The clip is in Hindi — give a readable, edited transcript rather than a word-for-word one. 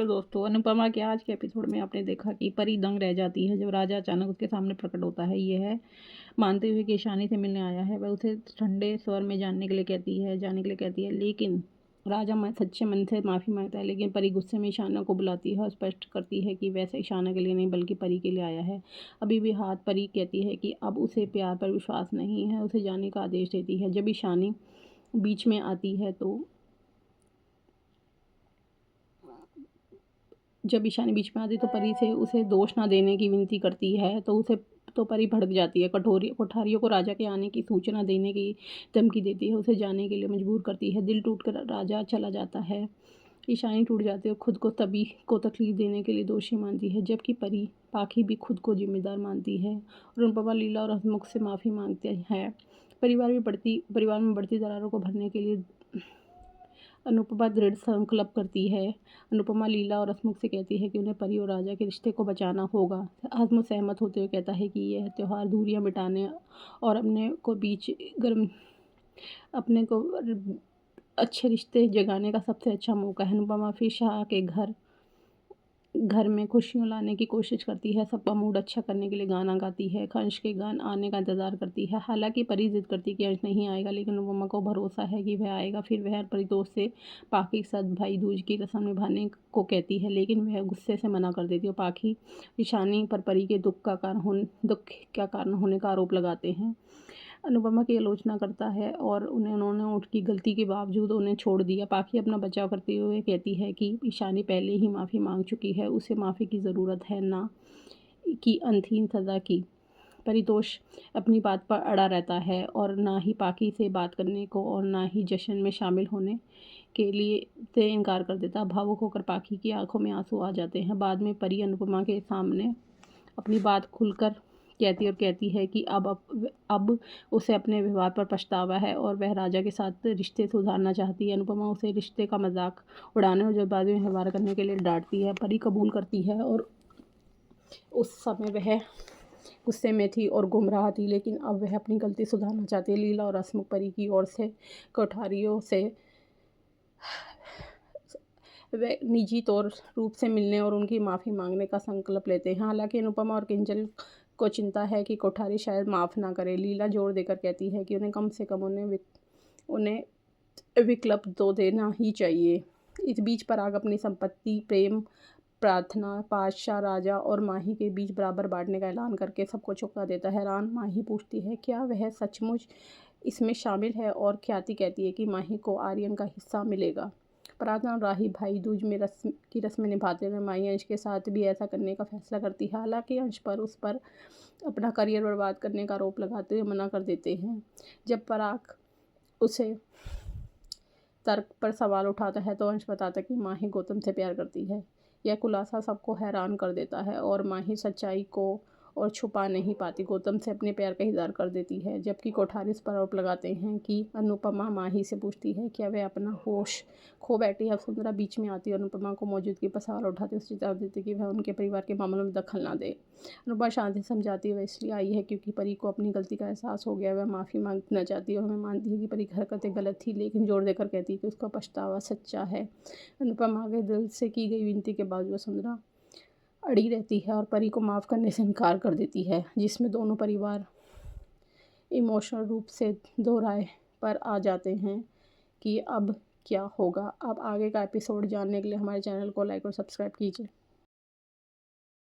तो दोस्तों, अनुपमा के आज के एपिसोड में आपने देखा कि परी दंग रह जाती है जब राजा अचानक उसके सामने प्रकट होता है। ये है मानते हुए कि ईशानी से मिलने आया है। वह उसे ठंडे स्वर में जाने के लिए कहती है, लेकिन राजा सच्चे मन से माफ़ी मांगता है। लेकिन परी गुस्से में ईशाना को बुलाती है और स्पष्ट करती है कि वैसे ईशाना के लिए नहीं बल्कि परी के लिए आया है। अभी भी हाथ परी कहती है कि अब उसे प्यार पर विश्वास नहीं है, उसे जाने का आदेश देती है। जब ईशानी बीच में आती है तो परी से उसे दोष ना देने की विनती करती है, तो परी भड़क जाती है। कोठारियों को राजा के आने की सूचना देने की धमकी देती है, उसे जाने के लिए मजबूर करती है। दिल टूटकर राजा चला जाता है। ईशानी टूट जाती है और खुद को तभी को तकलीफ देने के लिए दोषी मानती है, जबकि परी पाखी भी खुद को जिम्मेदार मानती है और अनुपमा, लीला और हसमुख से माफ़ी मांगते हैं। परिवार में बढ़ती दरारों को भरने के लिए अनुपमा दृढ़ संकल्प करती है। अनुपमा लीला और हसमुख से कहती है कि उन्हें परी और राजा के रिश्ते को बचाना होगा। हसमुख सहमत होते हुए कहता है कि यह त्यौहार दूरियां मिटाने और अपने को अच्छे रिश्ते जगाने का सबसे अच्छा मौका है। अनुपमा फिर शाह के घर में खुशियाँ लाने की कोशिश करती है, सबका मूड अच्छा करने के लिए गाना गाती है, अंश के गान आने का इंतज़ार करती है। हालांकि परी जिद करती है कि अंश नहीं आएगा, लेकिन अनुपमा को भरोसा है कि वह आएगा। फिर वह परितोष से पाखी के साथ भाई दूज की रस्म निभाने को कहती है, लेकिन वह गुस्से से मना कर देती है। पाखी ईशानी पर परी के दुख का कारण होने का आरोप लगाते हैं। अनुपमा की आलोचना करता है और उन्होंने उनकी गलती के बावजूद उन्हें छोड़ दिया। पाखी अपना बचाव करते हुए कहती है कि ईशानी पहले ही माफ़ी मांग चुकी है, उसे माफ़ी की ज़रूरत है, ना कि अंतहीन सज़ा की। परितोष अपनी बात पर अड़ा रहता है और ना ही पाखी से बात करने को और ना ही जश्न में शामिल होने के लिए से इनकार कर देता। भावुक होकर पाखी की आंखों में आंसू आ जाते हैं। बाद में परी अनुपमा के सामने अपनी बात खुलकर कहती है कि अब उसे अपने व्यवहार पर पछतावा है और वह राजा के साथ रिश्ते सुधारना चाहती है। अनुपमा उसे रिश्ते का मजाक उड़ाने और जल्दबाजी में व्यवहार करने के लिए डांटती है। परी कबूल करती है और उस समय वह गुस्से में थी और गुमराह थी, लेकिन अब वह अपनी गलती सुधारना चाहती है। लीला और हसमुख परी की ओर से कोठारियों से वे निजी रूप से मिलने और उनकी माफ़ी मांगने का संकल्प लेते हैं। हालांकि अनुपमा और किंजल को चिंता है कि कोठारी शायद माफ़ ना करे। लीला जोर देकर कहती है कि उन्हें कम से कम उन्हें विकल्प तो देना ही चाहिए। इस बीच पराग अपनी संपत्ति, प्रेम, प्रार्थना, बादशाह, राजा और माही के बीच बराबर बांटने का ऐलान करके सबको चौंका देता है। माही पूछती है क्या वह सचमुच इसमें शामिल है और ख्याति कहती है कि माही को आर्यन का हिस्सा मिलेगा। प्रार्थना और राही भाई दूज में रस्में निभाते हुए माही अंश के साथ भी ऐसा करने का फैसला करती है। हालांकि अंश पर उस पर अपना करियर बर्बाद करने का आरोप लगाते हुए मना कर देते हैं। जब पराग उसे तर्क पर सवाल उठाता है तो अंश बताता है कि माही गौतम से प्यार करती है। यह खुलासा सबको हैरान कर देता है और माही सच्चाई को और छुपा नहीं पाती, गौतम से अपने प्यार का इज़हार कर देती है। जबकि कोठारी इस पर आरोप लगाते हैं कि अनुपमा माही से पूछती है क्या वह अपना होश खो बैठी है। सुंदरा बीच में आती है और अनुपमा को मौजूदगी पर सवाल उठाते उसे चेतावनी देती कि वह उनके परिवार के मामलों में दखल ना दे। अनुपमा शांति समझाती है वह इसलिए आई है क्योंकि परी को अपनी गलती का एहसास हो गया। वह माफ़ी मांगना चाहती है और वह मानती है कि परी की हरकतें गलत थी, लेकिन जोर देकर कहती है कि उसका पछतावा सच्चा है। अनुपमा के दिल से की गई विनती के बावजूद सुंदरा अड़ी रहती है और परी को माफ़ करने से इनकार कर देती है, जिसमें दोनों परिवार इमोशनल रूप से दो राय पर आ जाते हैं कि अब क्या होगा। अब आगे का एपिसोड जानने के लिए हमारे चैनल को लाइक और सब्सक्राइब कीजिए।